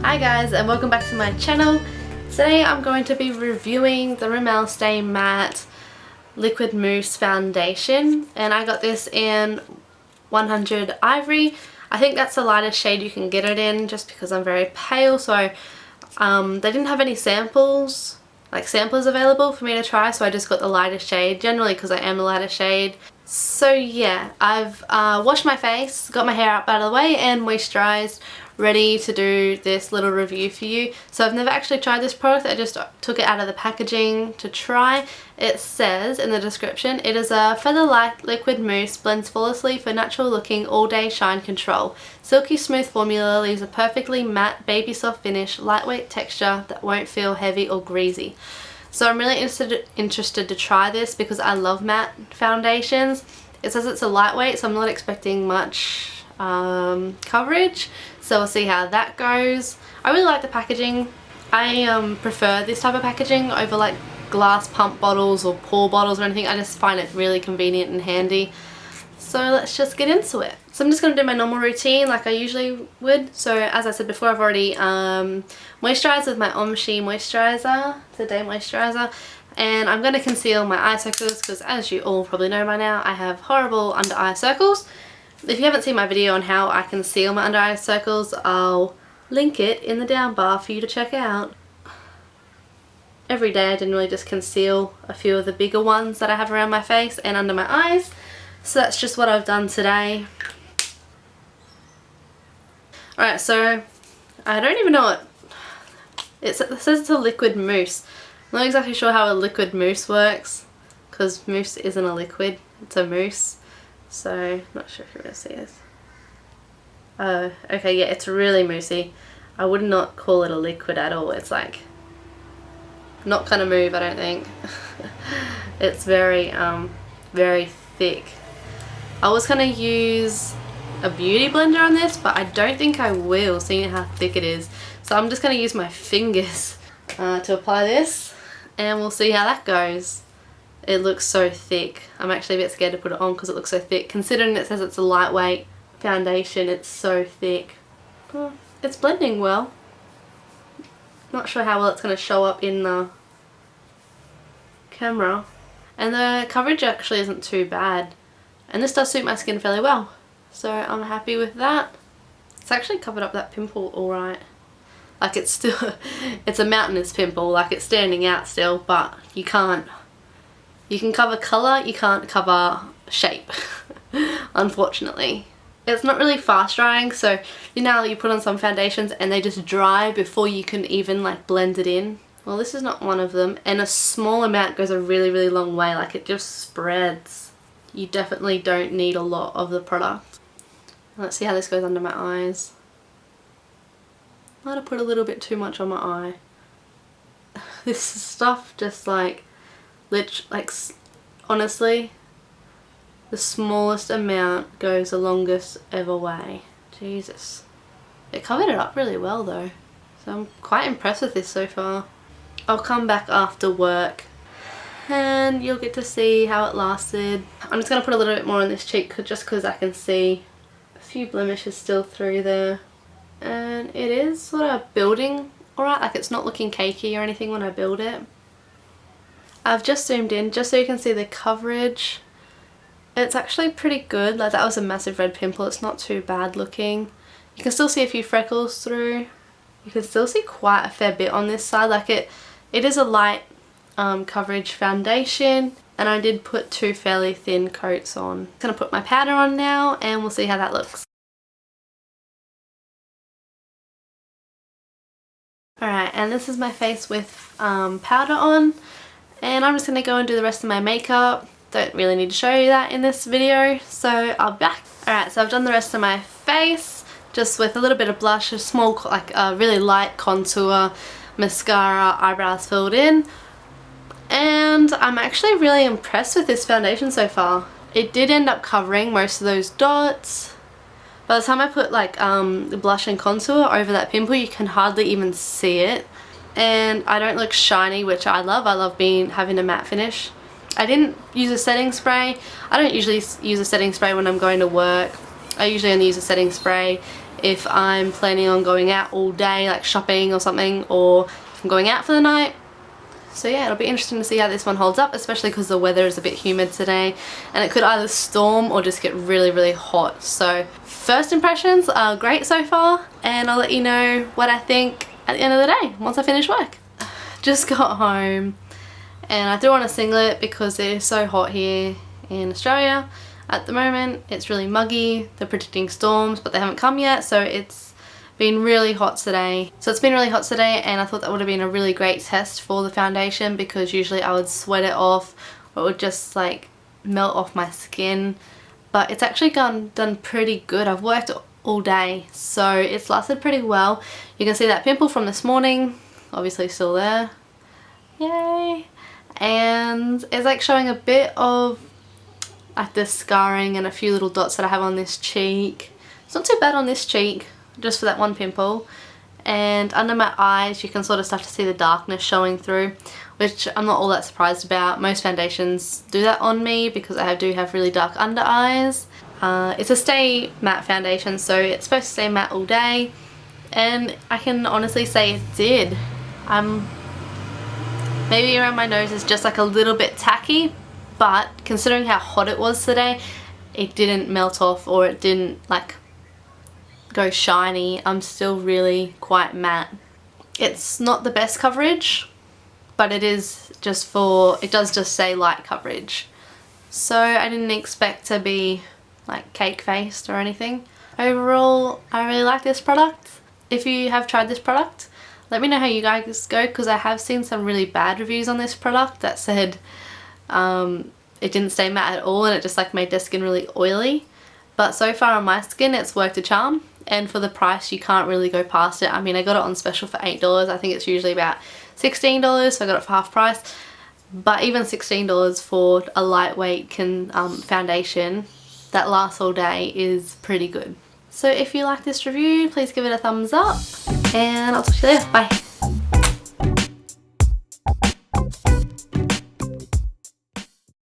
Hi guys, and welcome back to my channel. Today I'm going to be reviewing the Rimmel Stay Matte Liquid Mousse Foundation, and I got this in 100 Ivory. I think that's the lightest shade you can get it in just because I'm very pale, so they didn't have any samplers available for me to try, so I just got the lightest shade, generally because I am the lightest shade. So yeah, I've washed my face, got my hair up out of the way and moisturised, ready to do this little review for you. So I've never actually tried this product, I just took it out of the packaging to try. It says in the description, it is a feather light liquid mousse, blends flawlessly for natural looking all day shine control. Silky smooth formula leaves a perfectly matte baby soft finish, lightweight texture that won't feel heavy or greasy. So I'm really interested to try this because I love matte foundations. It says it's a lightweight, so I'm not expecting much coverage, so we'll see how that goes. I really like the packaging. I prefer this type of packaging over like glass pump bottles or pour bottles or anything. I just find it really convenient and handy. So let's just get into it. So I'm just going to do my normal routine like I usually would. So as I said before, I've already moisturised with my iMovie moisturiser, Today moisturiser, and I'm going to conceal my eye circles because, as you all probably know by now, I have horrible under eye circles. If you haven't seen my video on how I conceal my under eye circles, I'll link it in the down bar for you to check out. Every day I generally just conceal a few of the bigger ones that I have around my face and under my eyes. So that's just what I've done today. Alright, so I don't even know what it says. It's a liquid mousse. I'm not exactly sure how a liquid mousse works because mousse isn't a liquid, it's a mousse. So not sure if you're going to see this. Okay, yeah, it's really moussey. I would not call it a liquid at all. It's like not gonna move, I don't think. It's very very thick. I was gonna use a beauty blender on this, but I don't think I will, seeing how thick it is. So I'm just gonna use my fingers to apply this, and we'll see how that goes. It looks so thick. I'm actually a bit scared to put it on because it looks so thick. Considering it says it's a lightweight foundation, it's so thick. Oh, it's blending well. Not sure how well it's going to show up in the camera. And the coverage actually isn't too bad. And this does suit my skin fairly well. So I'm happy with that. It's actually covered up that pimple alright. Like it's still, it's a mountainous pimple, like it's standing out still, but you can't. You can cover colour, you can't cover shape, unfortunately. It's not really fast drying, so you know you put on some foundations and they just dry before you can even like blend it in. Well, this is not one of them, and a small amount goes a really long way, like it just spreads. You definitely don't need a lot of the product. Let's see how this goes under my eyes. I might have put a little bit too much on my eye. This stuff just like honestly, the smallest amount goes the longest ever way. Jesus. It covered it up really well though. So I'm quite impressed with this so far. I'll come back after work and you'll get to see how it lasted. I'm just going to put a little bit more on this cheek just because I can see a few blemishes still through there. And it is sort of building alright, like it's not looking cakey or anything when I build it. I've just zoomed in just so you can see the coverage. It's actually pretty good. Like that was a massive red pimple. It's not too bad looking. You can still see a few freckles through. You can still see quite a fair bit on this side. Like it is a light coverage foundation, and I did put two fairly thin coats on. I'm gonna put my powder on now and we'll see how that looks. Alright, and this is my face with powder on. And I'm just going to go and do the rest of my makeup. Don't really need to show you that in this video, so I'll be back. Alright, so I've done the rest of my face, just with a little bit of blush, a small, like a really light contour, mascara, eyebrows filled in. And I'm actually really impressed with this foundation so far. It did end up covering most of those dots. By the time I put like the blush and contour over that pimple, you can hardly even see it. And I don't look shiny, which I love. I love having a matte finish. I didn't use a setting spray. I don't usually use a setting spray when I'm going to work. I usually only use a setting spray if I'm planning on going out all day, like shopping or something, or if I'm going out for the night. So yeah, it'll be interesting to see how this one holds up, especially because the weather is a bit humid today and it could either storm or just get really hot. So first impressions are great so far, and I'll let you know what I think at the end of the day once I finish work. Just got home and I threw on a singlet because it is so hot here in Australia at the moment. It's really muggy. They're predicting storms but they haven't come yet, so it's been really hot today. And I thought that would have been a really great test for the foundation, because usually I would sweat it off or it would just like melt off my skin, but it's actually done pretty good. I've worked all day, so it's lasted pretty well. You can see that pimple from this morning, obviously still there, yay, and it's like showing a bit of like the scarring and a few little dots that I have on this cheek. It's not too bad on this cheek, just for that one pimple, and under my eyes you can sort of start to see the darkness showing through, which I'm not all that surprised about. Most foundations do that on me because I do have really dark under eyes. It's a stay matte foundation, so it's supposed to stay matte all day, and I can honestly say it did. Maybe around my nose is just like a little bit tacky, but considering how hot it was today, it didn't melt off or it didn't like go shiny. I'm still really quite matte. It's not the best coverage, but it is just it does just say light coverage, so I didn't expect to be like cake faced or anything. Overall, I really like this product. If you have tried this product, let me know how you guys go, because I have seen some really bad reviews on this product that said it didn't stay matte at all and it just like made their skin really oily. But so far on my skin it's worked a charm, and for the price you can't really go past it. I mean, I got it on special for $8. I think it's usually about $16, so I got it for half price. But even $16 for a lightweight foundation that lasts all day is pretty good. So if you like this review, please give it a thumbs up, and I'll talk to you later. Bye.